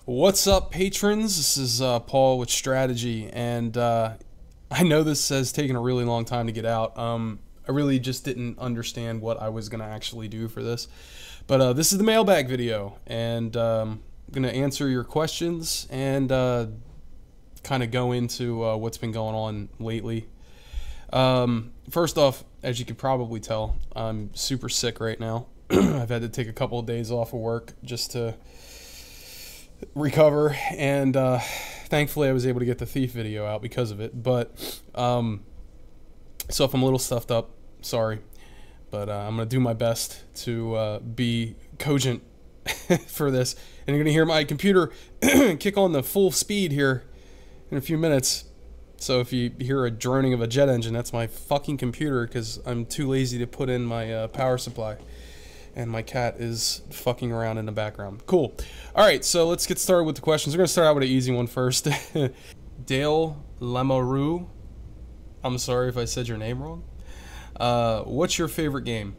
What's up, patrons? This is Paul with Strat-Edgy, and I know this has taken a really long time to get out. I really just didn't understand what I was going to actually do for this. But this is the mailbag video, and I'm going to answer your questions and kind of go into what's been going on lately. First off, as you can probably tell, I'm super sick right now. I've had to take a couple of days off of work just to recover, and thankfully I was able to get the Thief video out because of it. But so if I'm a little stuffed up, sorry, but I'm gonna do my best to be cogent for this, and you're gonna hear my computer kick on the full speed here in a few minutes. So if you hear a droning of a jet engine, that's my fucking computer, because I'm too lazy to put in my power supply. And my cat is fucking around in the background. Cool. Alright, so let's get started with the questions. We're going to start out with an easy one first. Dale Lamoureux. I'm sorry if I said your name wrong. What's your favorite game?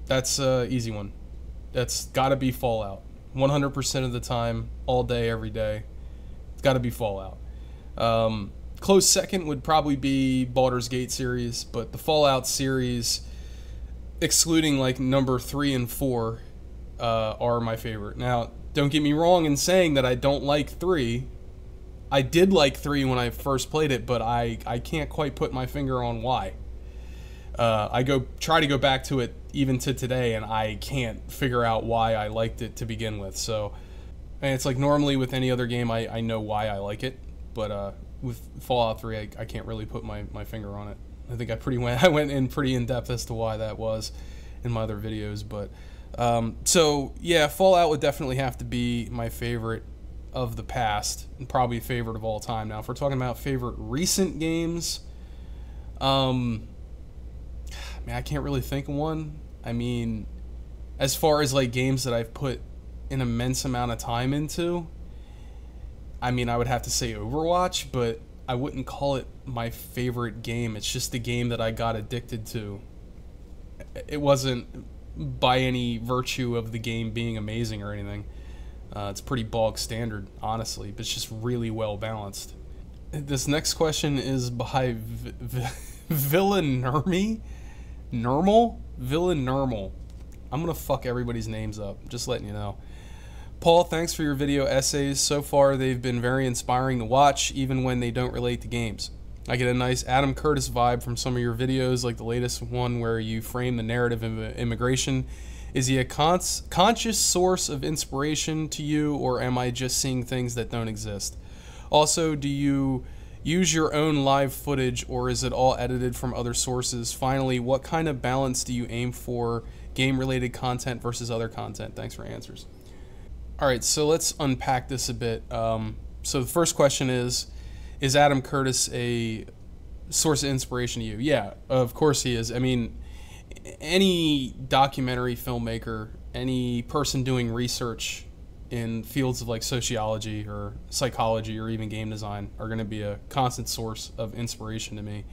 That's an easy one. That's got to be Fallout. 100% of the time, all day, every day. It's got to be Fallout. Close second would probably be Baldur's Gate series, but the Fallout series, excluding like number 3 and 4, are my favorite. Now, don't get me wrong in saying that I don't like 3. I did like 3 when I first played it, but I can't quite put my finger on why. I try to go back to it even to today, and I can't figure out why I liked it to begin with. So, and it's like normally with any other game, I know why I like it, but with Fallout 3, I can't really put my finger on it. I think I went in pretty in depth as to why that was in my other videos, but so yeah, Fallout would definitely have to be my favorite of the past, and probably favorite of all time. Now, if we're talking about favorite recent games, man, I can't really think of one. I mean, as far as like games that I've put an immense amount of time into, I mean, I would have to say Overwatch, but I wouldn't call it my favorite game. It's just the game that I got addicted to. It wasn't by any virtue of the game being amazing or anything. It's pretty bog standard, honestly, but it's just really well balanced. This next question is by Villanermy? Villanermal. I'm gonna fuck everybody's names up, just letting you know. Paul, thanks for your video essays. So far, they've been very inspiring to watch, even when they don't relate to games. I get a nice Adam Curtis vibe from some of your videos, like the latest one where you frame the narrative of immigration. Is he a conscious source of inspiration to you, or am I just seeing things that don't exist? Also, do you use your own live footage, or is it all edited from other sources? Finally, what kind of balance do you aim for game-related content versus other content? Thanks for answers. Alright, so let's unpack this a bit. So the first question is Adam Curtis a source of inspiration to you? Yeah, of course he is. I mean, any documentary filmmaker, any person doing research in fields of like sociology or psychology or even game design are going to be a constant source of inspiration to me.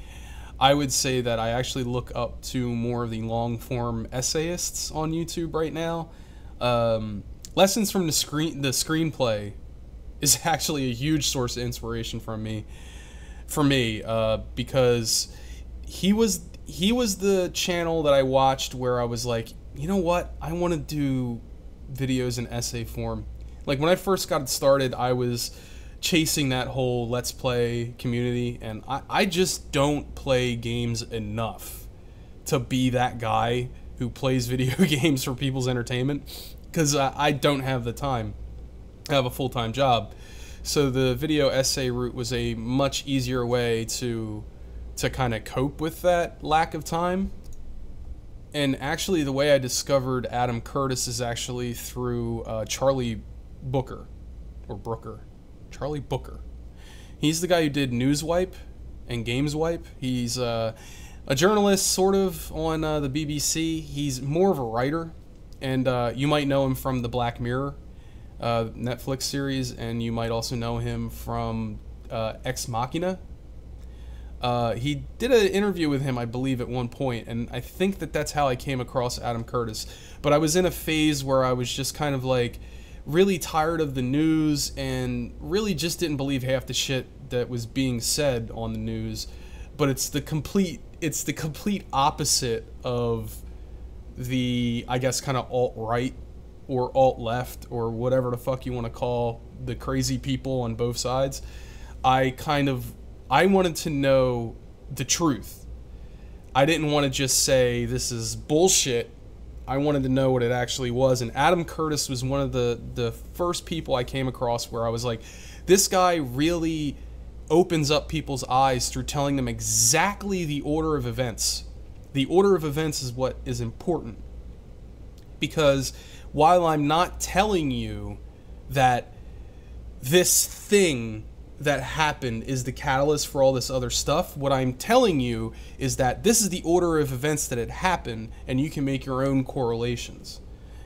I would say that I actually look up to more of the long-form essayists on YouTube right now. Lessons from the screenplay is actually a huge source of inspiration for me, because he was the channel that I watched where I was like, you know what, I want to do videos in essay form. Like when I first got started, I was chasing that whole Let's Play community, and I just don't play games enough to be that guy who plays video games for people's entertainment, because I don't have the time. I have a full-time job. So the video essay route was a much easier way to kind of cope with that lack of time. And actually the way I discovered Adam Curtis is actually through Charlie Booker. Charlie Booker. He's the guy who did Newswipe and Gameswipe. He's a journalist sort of on the BBC. He's more of a writer. And you might know him from the Black Mirror Netflix series, and you might also know him from Ex Machina. He did an interview with him, I believe, at one point, and I think that that's how I came across Adam Curtis. But I was in a phase where I was just kind of like really tired of the news and really just didn't believe half the shit that was being said on the news. But it's the complete opposite of the, I guess, kind of alt-right or alt-left or whatever the fuck you want to call the crazy people on both sides. I wanted to know the truth. I didn't want to just say this is bullshit. I wanted to know what it actually was. And Adam Curtis was one of the first people I came across where I was like, this guy really opens up people's eyes through telling them exactly the order of events. The order of events is what is important. Because while I'm not telling you that this thing that happened is the catalyst for all this other stuff, what I'm telling you is that this is the order of events that it happened, and you can make your own correlations.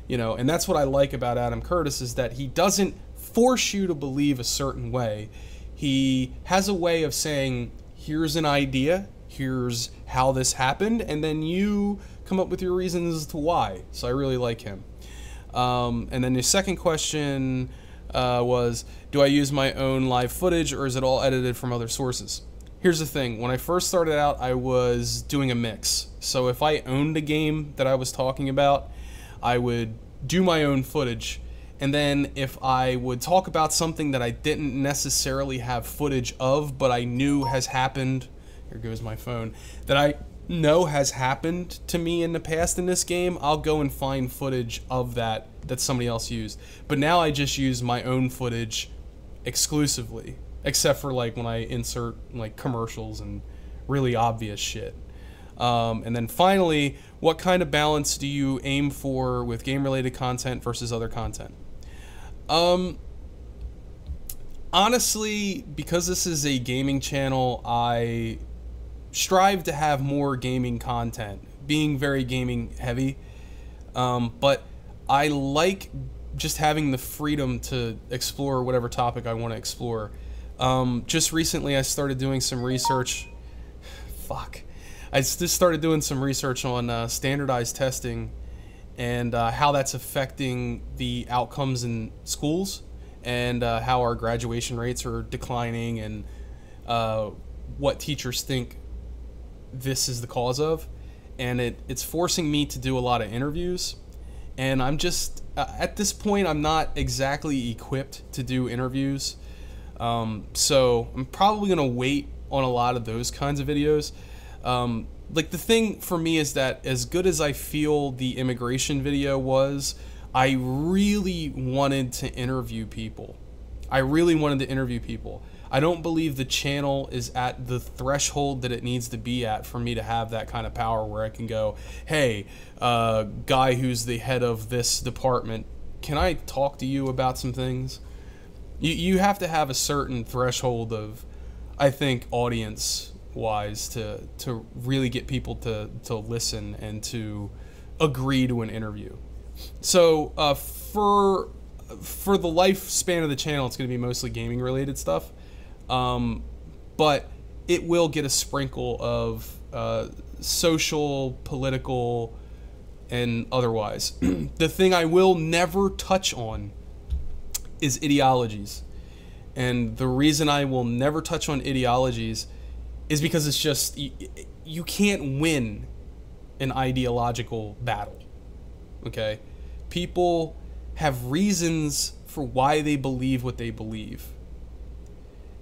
You know, and that's what I like about Adam Curtis, is that he doesn't force you to believe a certain way. He has a way of saying, here's an idea, here's how this happened, and then you come up with your reasons as to why. So I really like him. And then the second question was, do I use my own live footage or is it all edited from other sources? Here's the thing. When I first started out, I was doing a mix. So if I owned a game that I was talking about, I would do my own footage. And then if I would talk about something that I didn't necessarily have footage of, but I knew has happened, here goes my phone, that I know has happened to me in the past in this game, I'll go and find footage of that somebody else used. But now I just use my own footage exclusively, except for like when I insert like commercials and really obvious shit. And then finally, what kind of balance do you aim for with game-related content versus other content? Honestly, because this is a gaming channel, I strive to have more gaming content, being very gaming heavy, but I like just having the freedom to explore whatever topic I want to explore. Just recently I started doing some research. I just started doing some research on standardized testing and how that's affecting the outcomes in schools, and how our graduation rates are declining, and what teachers think this is the cause of. And it's forcing me to do a lot of interviews, and I'm just at this point I'm not exactly equipped to do interviews, so I'm probably gonna wait on a lot of those kinds of videos. Like, the thing for me is that as good as I feel the immigration video was, I really wanted to interview people. I don't believe the channel is at the threshold that it needs to be at for me to have that kind of power where I can go, hey, guy who's the head of this department, can I talk to you about some things? You have to have a certain threshold of, I think, audience-wise to really get people to listen and to agree to an interview. So for the lifespan of the channel, it's going to be mostly gaming-related stuff. But it will get a sprinkle of social, political, and otherwise. The thing I will never touch on is ideologies. And the reason I will never touch on ideologies is because it's just, you can't win an ideological battle. Okay? People have reasons for why they believe what they believe.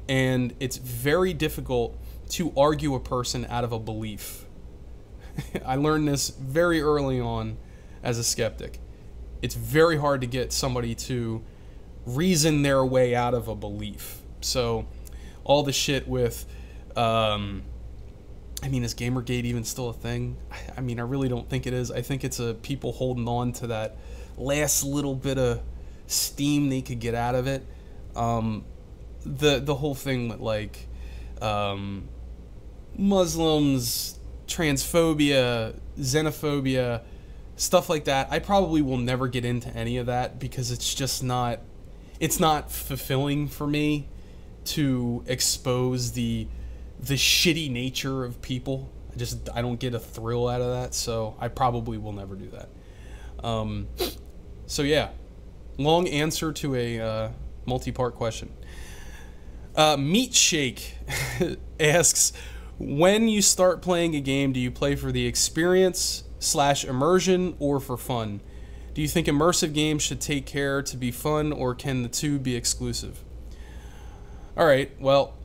And it's very difficult to argue a person out of a belief. I learned this very early on as a skeptic. It's very hard to get somebody to reason their way out of a belief. So all the shit with, I mean, is Gamergate even still a thing? I mean, I really don't think it is. I think it's people holding on to that last little bit of steam they could get out of it. The whole thing with, like, Muslims, transphobia, xenophobia, stuff like that, I probably will never get into any of that because it's just not, it's not fulfilling for me to expose the shitty nature of people. I don't get a thrill out of that, so I probably will never do that. So yeah, long answer to a multi-part question. Meat Shake asks, when you start playing a game, do you play for the experience / immersion or for fun? Do you think immersive games should take care to be fun, or can the two be exclusive? Alright, well,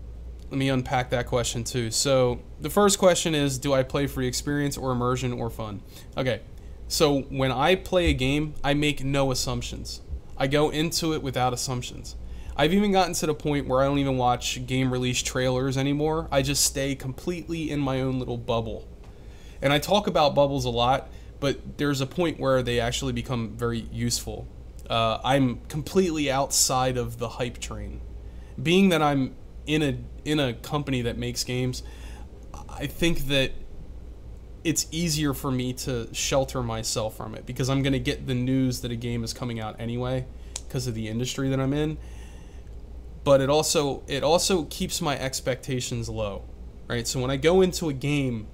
let me unpack that question too. So, the first question is, do I play for the experience or immersion or fun? Okay, so when I play a game, I make no assumptions. I go into it without assumptions. I've even gotten to the point where I don't even watch game release trailers anymore. I just stay completely in my own little bubble. And I talk about bubbles a lot, but there's a point where they actually become very useful. I'm completely outside of the hype train. Being that I'm in a company that makes games, I think that it's easier for me to shelter myself from it, because I'm going to get the news that a game is coming out anyway because of the industry that I'm in. But it also keeps my expectations low, right? So when I go into a game,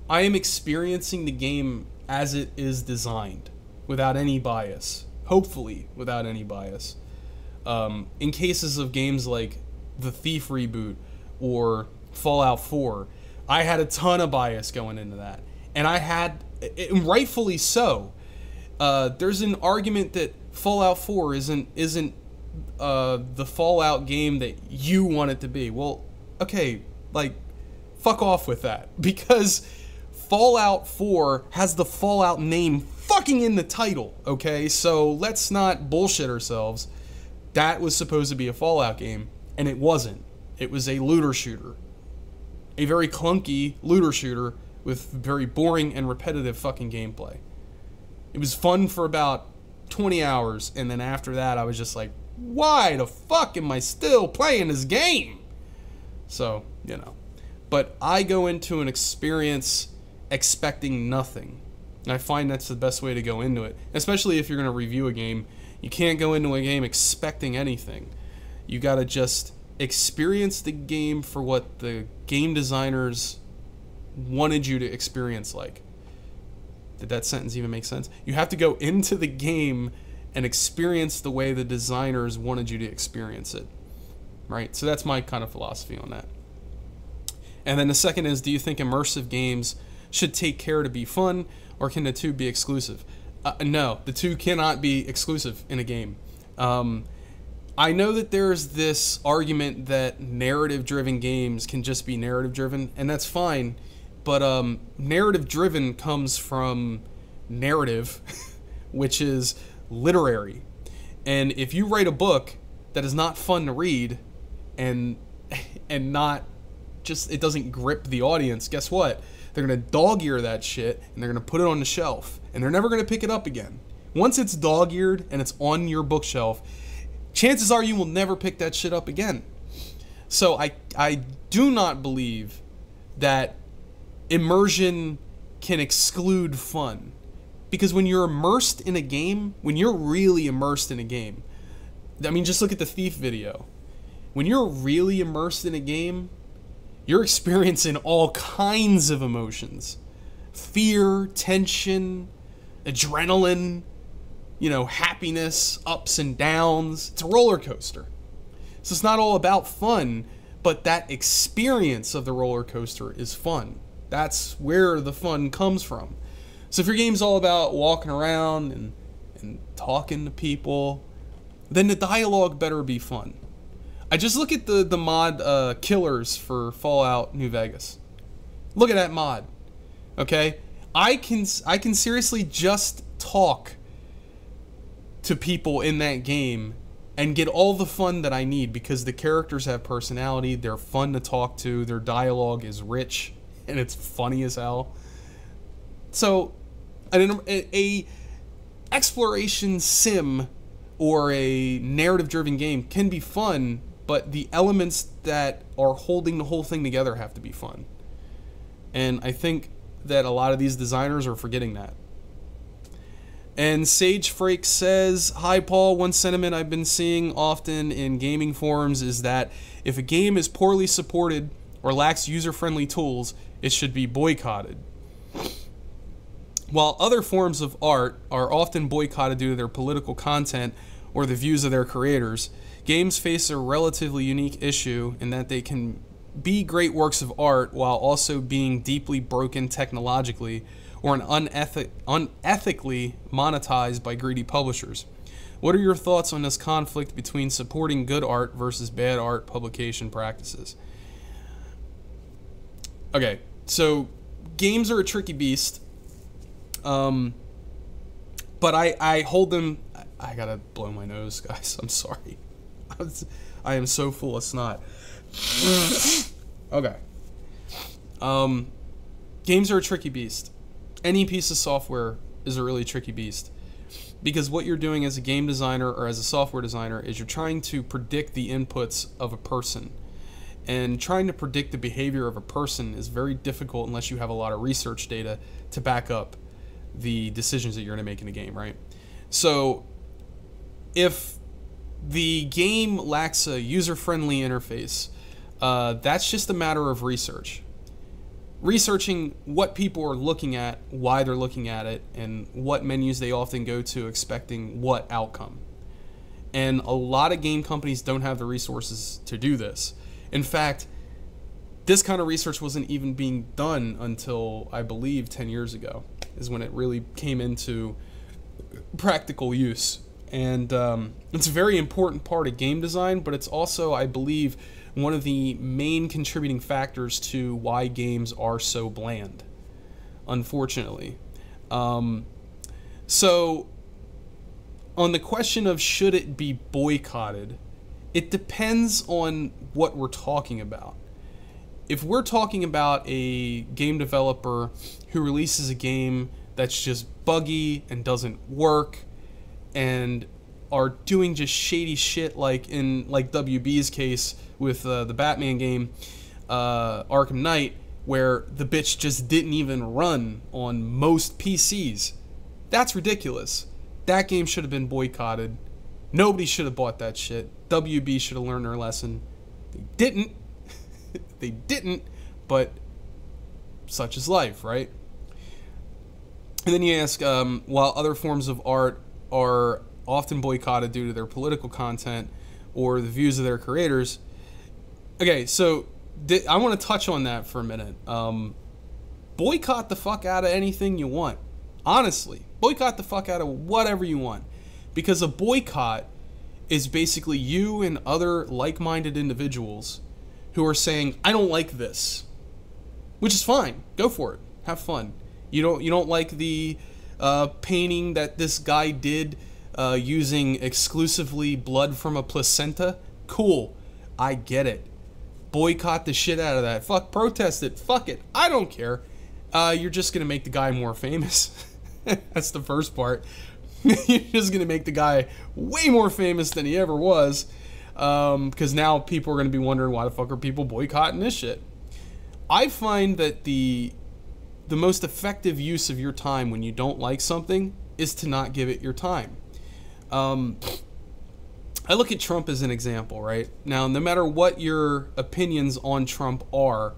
I am experiencing the game as it is designed, without any bias. Hopefully, without any bias. In cases of games like the Thief reboot or Fallout 4, I had a ton of bias going into that, and and rightfully so. There's an argument that Fallout 4 isn't the Fallout game that you want it to be. Well, okay, like, fuck off with that, because Fallout 4 has the Fallout name fucking in the title, okay? So let's not bullshit ourselves. That was supposed to be a Fallout game, and it wasn't. It was a looter shooter. A very clunky looter shooter with very boring and repetitive fucking gameplay. It was fun for about 20 hours, and then after that I was just like, why the fuck am I still playing this game? So, you know. But I go into an experience expecting nothing. And I find that's the best way to go into it. Especially if you're going to review a game. You can't go into a game expecting anything. You gotta just experience the game for what the game designers wanted you to experience like. Did that sentence even make sense? You have to go into the game and experience the way the designers wanted you to experience it. Right? So that's my kind of philosophy on that. And then the second is, do you think immersive games should take care to be fun, or can the two be exclusive? No, the two cannot be exclusive in a game. I know that there's this argument that narrative-driven games can just be narrative-driven, and that's fine, but narrative-driven comes from narrative, which is literary. And if you write a book that is not fun to read and not just, it doesn't grip the audience, guess what? They're going to dog-ear that shit, and they're going to put it on the shelf, and they're never going to pick it up again. Once it's dog-eared and it's on your bookshelf, chances are you will never pick that shit up again. So I do not believe that immersion can exclude fun. Because when you're immersed in a game, when you're really immersed in a game, I mean, just look at the Thief video. When you're really immersed in a game, you're experiencing all kinds of emotions. Fear, tension, adrenaline, you know, happiness, ups and downs. It's a roller coaster. So it's not all about fun, but that experience of the roller coaster is fun. That's where the fun comes from. So if your game's all about walking around and talking to people, then the dialogue better be fun. I just look at the mod Killers for Fallout New Vegas. Look at that mod. Okay? I can seriously just talk to people in that game and get all the fun that I need, because the characters have personality, they're fun to talk to, their dialogue is rich, and it's funny as hell. So, a exploration sim or a narrative-driven game can be fun, but the elements that are holding the whole thing together have to be fun. And I think that a lot of these designers are forgetting that. And Sage Frake says, hi Paul, one sentiment I've been seeing often in gaming forums is that if a game is poorly supported or lacks user-friendly tools, it should be boycotted. While other forms of art are often boycotted due to their political content or the views of their creators. Games face a relatively unique issue in that they can be great works of art while also being deeply broken technologically or unethically monetized by greedy publishers. What are your thoughts on this conflict between supporting good art versus bad art publication practices? Okay, so games are a tricky beast, but I hold them. I gotta blow my nose, guys. I'm sorry. I am so full of snot. Okay. Games are a tricky beast. Any piece of software is a really tricky beast. Because what you're doing as a game designer or as a software designer is you're trying to predict the inputs of a person. And trying to predict the behavior of a person is very difficult unless you have a lot of research data to back up the decisions that you're going to make in a game, right? So if the game lacks a user-friendly interface, that's just a matter of research. Researching what people are looking at, why they're looking at it, and what menus they often go to expecting what outcome. And a lot of game companies don't have the resources to do this. In fact, this kind of research wasn't even being done until, I believe, 10 years ago, is when it really came into practical use. And it's a very important part of game design, but it's also, I believe, one of the main contributing factors to why games are so bland, unfortunately. So, on the question of should it be boycotted, it depends on what we're talking about. If we're talking about a game developer who releases a game that's just buggy and doesn't work and are doing just shady shit like in WB's case with the Batman game, Arkham Knight, where the bitch just didn't even run on most PCs. That's ridiculous. That game should have been boycotted. Nobody should have bought that shit. WB should have learned their lesson. They didn't. They didn't, but such is life, right? And then you ask, while other forms of art are often boycotted due to their political content or the views of their creators. Okay, so I want to touch on that for a minute. Boycott the fuck out of anything you want. Honestly, boycott the fuck out of whatever you want. Because a boycott is basically you and other like-minded individuals who are saying, I don't like this. Which is fine. Go for it. Have fun. You don't like the painting that this guy did using exclusively blood from a placenta? Cool. I get it. Boycott the shit out of that. Fuck, protest it. Fuck it. I don't care. You're just going to make the guy more famous. That's the first part. You're just going to make the guy way more famous than he ever was. Because now people are going to be wondering, why the fuck are people boycotting this shit? I find that the most effective use of your time when you don't like something is to not give it your time. I look at Trump as an example, right? Now, no matter what your opinions on Trump are,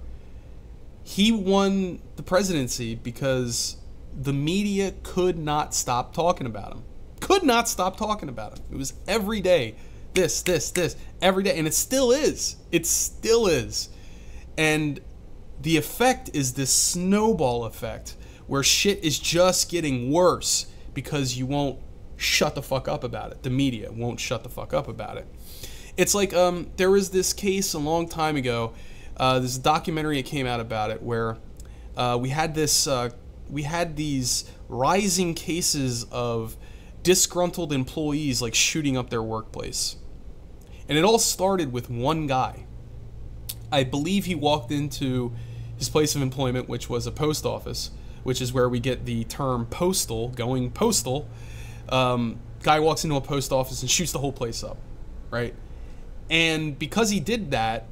he won the presidency because the media could not stop talking about him. Could not stop talking about him. It was every day. This, every day. And it still is. It still is. And the effect is this snowball effect where shit is just getting worse because you won't shut the fuck up about it. The media won't shut the fuck up about it. It's like there was this case a long time ago. There's a documentary that came out about it where we had these rising cases of disgruntled employees like shooting up their workplace. And it all started with one guy. I believe he walked into his place of employment, which was a post office, which is where we get the term postal, going postal. Guy walks into a post office and shoots the whole place up, right? And because he did that,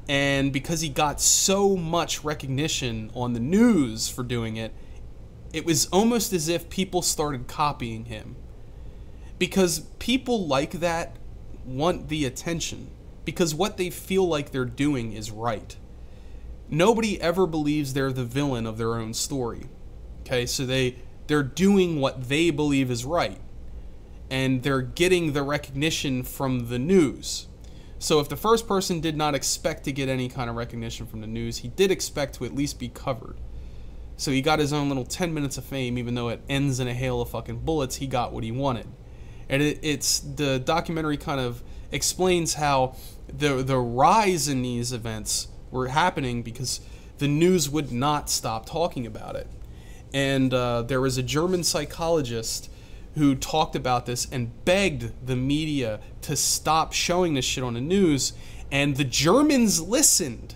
and because he got so much recognition on the news for doing it, it was almost as if people started copying him. Because people like that want the attention, because what they feel like they're doing is right. Nobody ever believes they're the villain of their own story. Okay, so they're doing what they believe is right. and they're getting the recognition from the news. So if the first person did not expect to get any kind of recognition from the news, he did expect to at least be covered. So he got his own little 10 minutes of fame, even though it ends in a hail of fucking bullets. He got what he wanted. And it's the documentary kind of explains how the rise in these events were happening because the news would not stop talking about it. And there was a German psychologist who talked about this and begged the media to stop showing this shit on the news, and the Germans listened.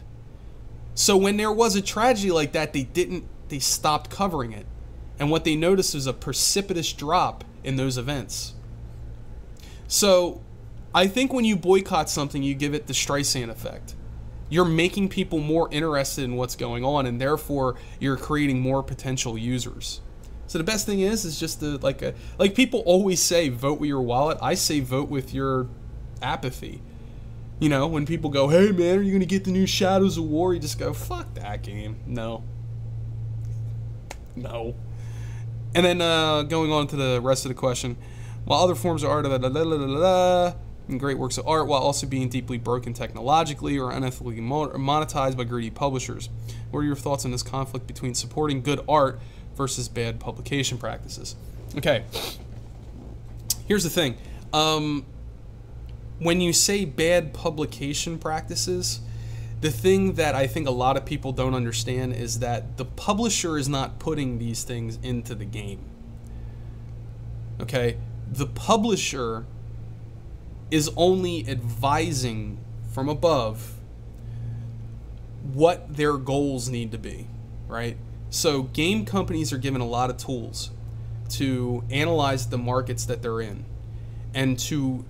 So when there was a tragedy like that, they stopped covering it. And what they noticed was a precipitous drop in those events. So I think when you boycott something, you give it the Streisand effect. You're making people more interested in what's going on, and therefore you're creating more potential users. So the best thing is just to, like people always say, vote with your wallet. I say vote with your apathy. You know, when people go, hey man, are you gonna get the new Shadows of War? You just go, fuck that game. No. And then going on to the rest of the question, while other forms of art and great works of art, while also being deeply broken technologically or unethically monetized by greedy publishers, what are your thoughts on this conflict between supporting good art versus bad publication practices? Okay, here's the thing. When you say bad publication practices, the thing that I think a lot of people don't understand is that the publisher is not putting these things into the game. Okay? The publisher is only advising from above what their goals need to be, right? So game companies are given a lot of tools to analyze the markets that they're in and to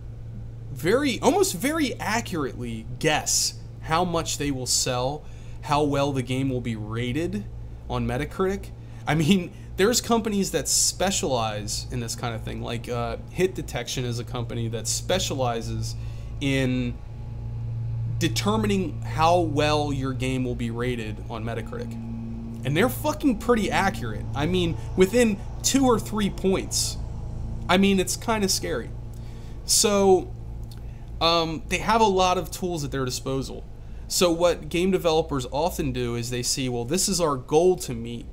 almost very accurately guess how much they will sell, how well the game will be rated on Metacritic. I mean, there's companies that specialize in this kind of thing, like Hit Detection is a company that specializes in determining how well your game will be rated on Metacritic. And they're fucking pretty accurate. I mean, within 2 or 3 points. I mean, it's kind of scary. So, they have a lot of tools at their disposal. So what game developers often do is they see, well, this is our goal to meet,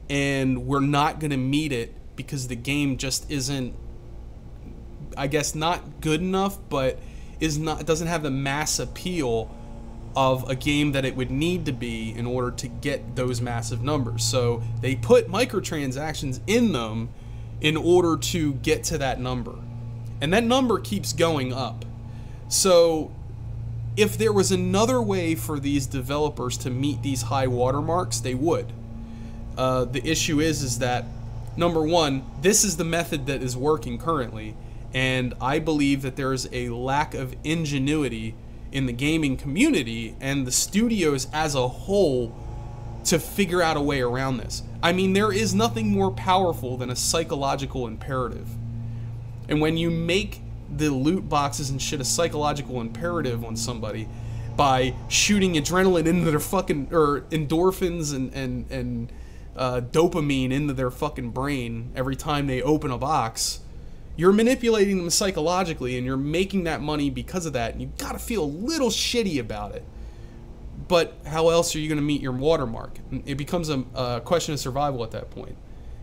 and we're not going to meet it because the game just isn't, I guess, not good enough, but it doesn't have the mass appeal of a game that it would need to be in order to get those massive numbers. So they put microtransactions in them in order to get to that number. And that number keeps going up. So if there was another way for these developers to meet these high watermarks, they would. The issue is that, number one, this is the method that is working currently, and I believe that there is a lack of ingenuity in the gaming community and the studios as a whole to figure out a way around this. I mean, there is nothing more powerful than a psychological imperative. And when you make the loot boxes and shit a psychological imperative on somebody by shooting adrenaline into their fucking, or endorphins and dopamine into their fucking brain every time they open a box, you're manipulating them psychologically, and you're making that money because of that, and you gotta feel a little shitty about it. But how else are you gonna meet your watermark? It becomes a question of survival at that point.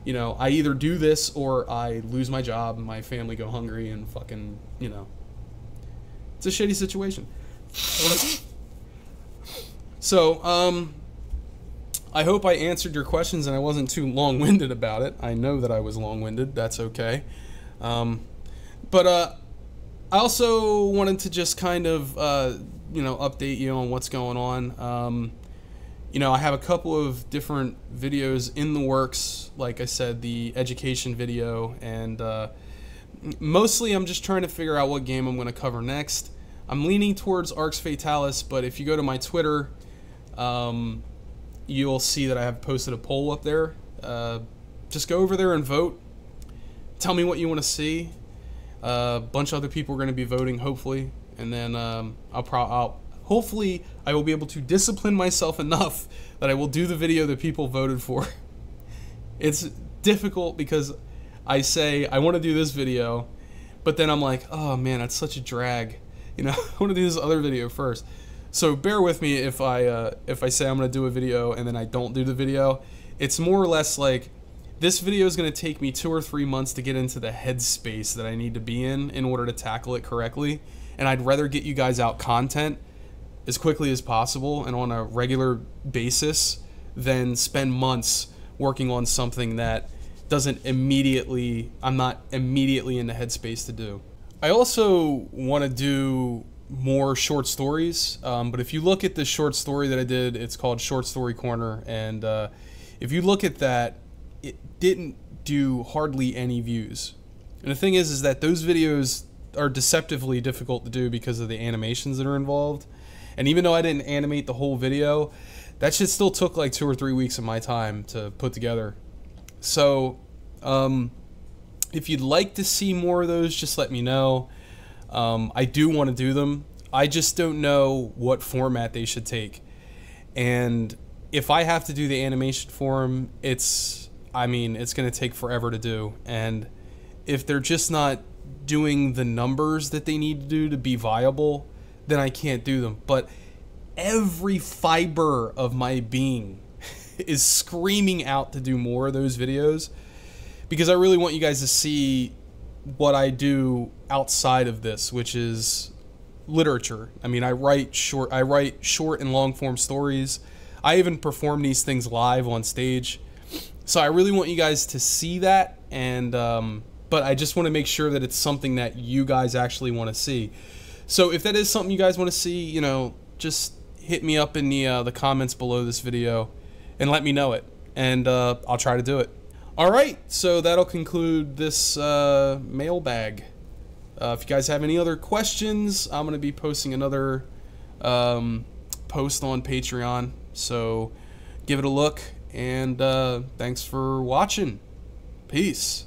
You know, I either do this or I lose my job and my family go hungry and fucking, you know. It's a shitty situation. So, I hope I answered your questions and I wasn't too long-winded about it. I know that I was long-winded. That's okay. But I also wanted to just kind of, you know, update you on what's going on. You know, I have a couple of different videos in the works. Like I said, the education video, and mostly I'm just trying to figure out what game I'm going to cover next. I'm leaning towards Arx Fatalis, but if you go to my Twitter, you'll see that I have posted a poll up there. Just go over there and vote. Tell me what you want to see. A bunch of other people are going to be voting, hopefully, and then hopefully I will be able to discipline myself enough that I will do the video that people voted for. It's difficult because I say I want to do this video, but then I'm like, oh man, that's such a drag. You know, I want to do this other video first. So bear with me if I say I'm gonna do a video and then I don't do the video. It's more or less like this video is gonna take me 2 or 3 months to get into the headspace that I need to be in order to tackle it correctly. And I'd rather get you guys out content as quickly as possible and on a regular basis than spend months working on something that I'm not immediately in the headspace to do. I also want to do more short stories, but if you look at the short story that I did, it's called Short Story Corner, and if you look at that, it didn't do hardly any views. And the thing is that those videos are deceptively difficult to do because of the animations that are involved. And even though I didn't animate the whole video, that shit still took like 2 or 3 weeks of my time to put together. So, if you'd like to see more of those, just let me know. I do want to do them. I just don't know what format they should take. And if I have to do the animation for them, it's going to take forever to do. And if they're just not doing the numbers that they need to do to be viable, then I can't do them. But every fiber of my being is screaming out to do more of those videos, because I really want you guys to see what I do outside of this, which is literature. I mean, I write short and long form stories. I even perform these things live on stage. So I really want you guys to see that, and but I just want to make sure that it's something that you guys actually want to see. So if that is something you guys want to see, you know, just hit me up in the comments below this video and let me know it, and I'll try to do it. Alright, so that'll conclude this mailbag. If you guys have any other questions, I'm going to be posting another post on Patreon, so give it a look, and thanks for watching. Peace.